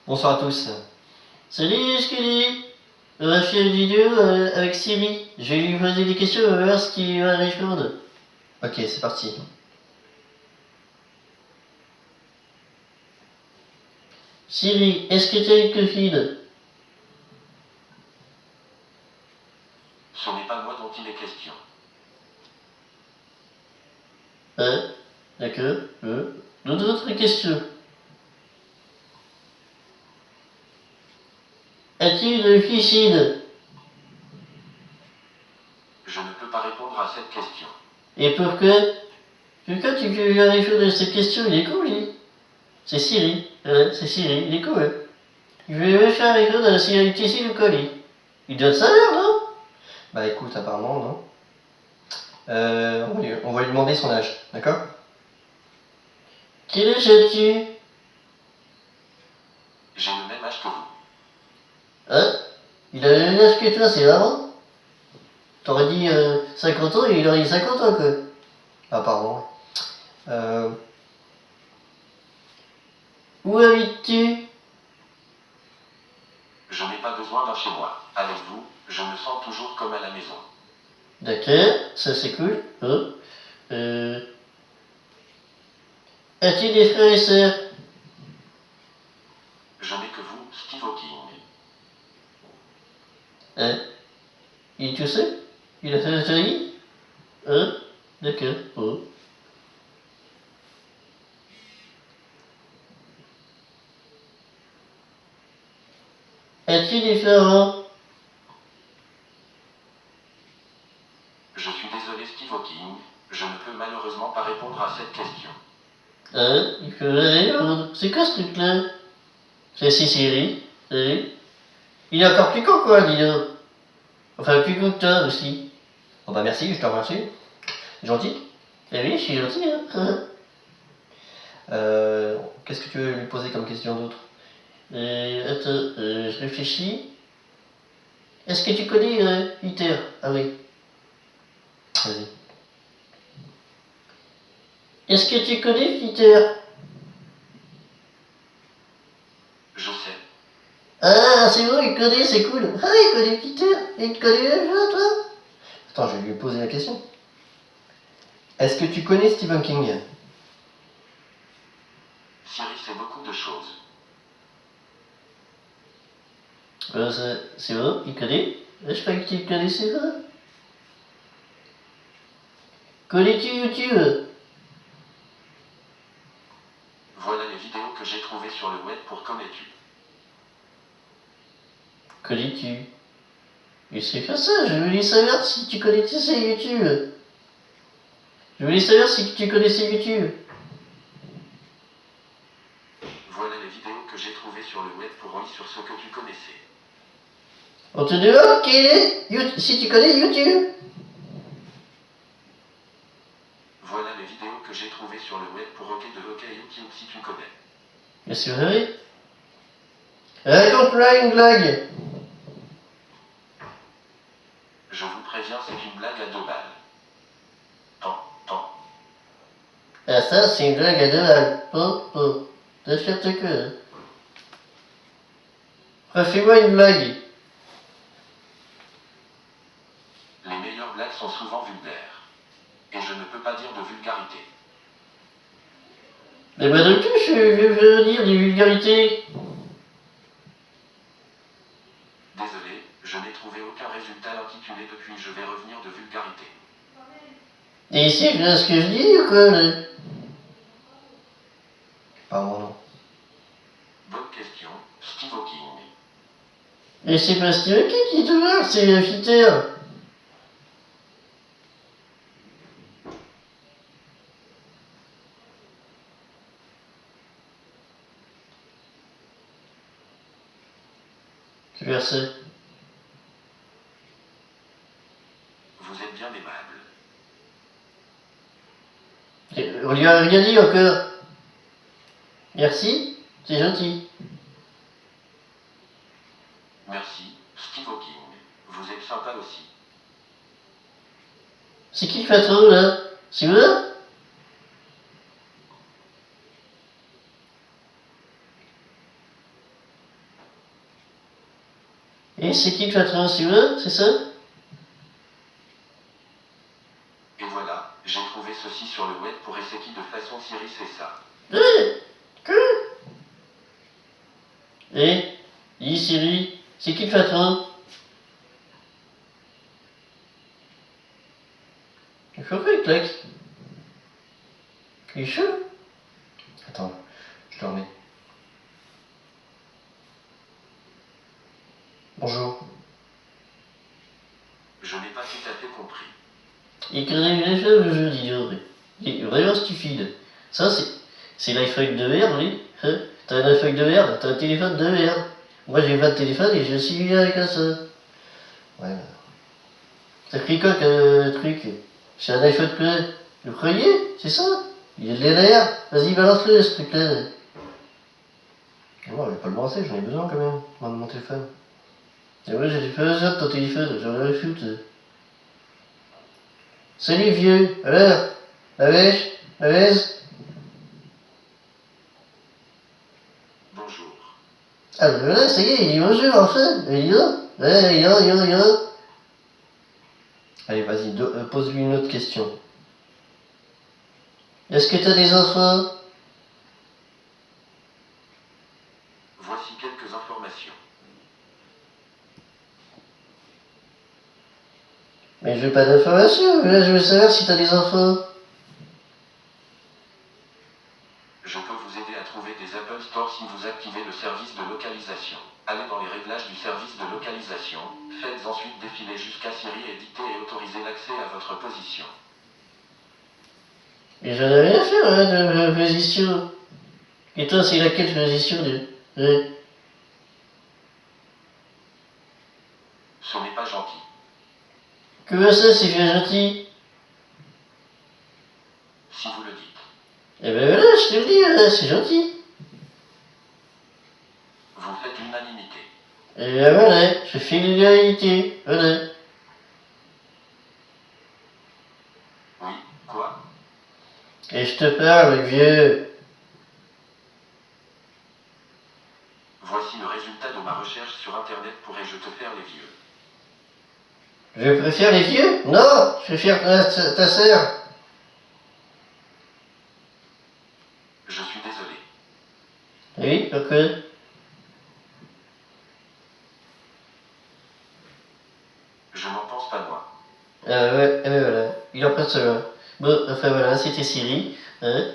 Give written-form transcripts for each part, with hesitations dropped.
Bonsoir à tous. Salut Scully. On va faire une vidéo avec Siri. Je vais lui poser des questions, on va voir ce qu'il va répondre. Ok, c'est parti. Siri, est-ce que tu as une copine? Ce n'est pas moi dont il est question. Hein? D'accord. D'autres questions. As-tu une piscine? Je ne peux pas répondre à cette question. Et pourquoi? Pourquoi tu veux lui répondre à cette question? Il est con, lui. C'est Siri. C'est Siri, il est con, hein. Je vais me faire répondre à s'il a une piscine ou quoi, lui. Il doit le savoir, non? Bah écoute, apparemment, non. On va lui demander son âge, d'accord? Quel âge as-tu? J'ai le même âge que vous. Hein? Il a le même âge que toi, c'est marrant. T'aurais dit 50 ans et il aurait eu 50 ans, quoi. Apparemment. Où habites-tu? Je n'ai pas besoin d'un chez moi. Avec vous, je me sens toujours comme à la maison. D'accord, ça c'est cool. As-tu des frères et sœurs? Je n'ai que vous, Steve Hawking. Hein? Il est tout seul? Il a fait un famille? Hein? D'accord. As-tu des parents? Je suis désolé, Steve Hawking. Je ne peux malheureusement pas répondre à cette question. Hein? Il faut répondre. C'est quoi ce truc-là? C'est Siri. Salut. Il est encore plus con, quoi, dis donc. Enfin, plus con que toi aussi. Oh bah merci, je te remercie. Gentil. Eh oui, je suis gentil, hein. Qu'est-ce que tu veux lui poser comme question d'autre? Attends, je réfléchis. Est-ce que tu connais Peter? Ah oui. Vas-y. Est-ce que tu connais Peter? Je sais. Ah, c'est bon, il connaît, c'est cool. Ah, il connaît Peter. Et il connaît le jeu, toi? Attends, je vais lui poser la question. Est-ce que tu connais Stephen King? Siri sait beaucoup de choses. C'est bon, il connaît. Je croyais que tu le connaissais pas. Connais-tu YouTube? Voilà les vidéos que j'ai trouvées sur le web pour connais-tu. Connais-tu? Mais c'est pas ça, je voulais savoir si tu connaissais YouTube. Je voulais savoir si tu connaissais YouTube. Voilà les vidéos que j'ai trouvées sur le web pour oui sur ce que tu connaissais. On te demande si tu connais YouTube. Voilà les vidéos que j'ai trouvées sur le web pour OK de OK YouTube si tu connais. Mais c'est vrai. Raconte-moi une blague. Je vous préviens, c'est une blague à 2 balles. Pan. Ah ça, c'est une blague à 2 balles. N'importe quoi. Refais-moi une blague. Les meilleures blagues sont souvent vulgaires. Et je ne peux pas dire de vulgarité. Mais moi non plus, je veux dire des vulgarités. Désolé, je n'ai trouvé aucun résultat intitulé depuis je vais revenir de vulgarité. Et ici, je vois ce que je dis ou quoi, là? Apparemment non. Bonne question, Steve Hawking. Mais c'est pas Steve qui te parle, c'est Peter. Que personne. Vous êtes bien aimable. On lui a rien dit encore. Merci, c'est gentil. Merci, Steve Hawking. Vous êtes sympa aussi. C'est qui le patron, là? C'est moi? Et c'est qui le patron, c'est moi, c'est ça? Et voilà, j'ai trouvé ceci sur le web pour Esseki de façon Siri, c'est ça. Quoi? Dis Siri, c'est qui le patron? Pourquoi il claque? Il est chaud? Attends, je le remets. Bonjour. Je n'ai pas tout à fait compris. Il connaît bien fait le jeu d'idiot. Il est vraiment stupide. Ça, c'est l'iPhone de merde, oui. Hein? T'as un iPhone de merde, t'as un téléphone de merde. Moi, j'ai pas de téléphone et je suis bien avec ça. Ouais, bah, Ça crie quoi que truc? C'est un iPhone plein. Le premier, c'est ça? Il est de l'air. Vas-y, balance-le, ce truc-là. non, je vais pas le lancer, j'en ai besoin quand même, moi, de mon téléphone. Et moi, j'ai pas besoin de ton téléphone, j'en ai rien à foutre. Salut, vieux. Alors, la vêche? La vaise? Bonjour. Ah, ben voilà, ça y est, il dit bonjour, enfin. Il dit non. Ouais, yo. Allez, vas-y, pose-lui une autre question. Est-ce que t'as des enfants? Voici quelques informations. Mais je veux pas d'informations, là, je veux savoir si t'as des enfants. Je peux vous aider à trouver des Apple Store si vous activez le service de localisation. Allez dans les réglages du service de localisation, faites ensuite défiler jusqu'à Siri, éditer et autoriser l'accès à votre position. Mais j'en ai rien à faire, hein, de position. Et toi, c'est laquelle position de... Ce n'est pas gentil. Comment ça, c'est bien gentil? Si vous le dites. Eh ben voilà, je te le dis, hein, c'est gentil. Vous faites l'unanimité. Et ben voilà, je fais l'unanimité, voilà. Oui, quoi? Et je te parle, vieux. Voici le résultat de ma recherche sur internet. Pourrais-je te faire les vieux? Je préfère les vieux? Non, je préfère ta sœur. Je suis désolé. Oui, pourquoi? Je n'en pense pas moi. Ah ouais, eh ben voilà, il en prend cela. Bon, enfin voilà, c'était Siri, hein.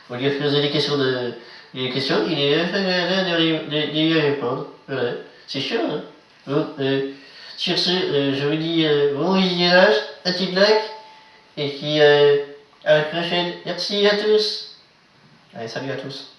On lui a posé des questions des questions, il est là d'y répondre. Voilà, c'est chiant, hein. Bon, sur ce, je vous dis bon visionnage, un petit like, et puis à la prochaine. Merci à tous. Allez, salut à tous.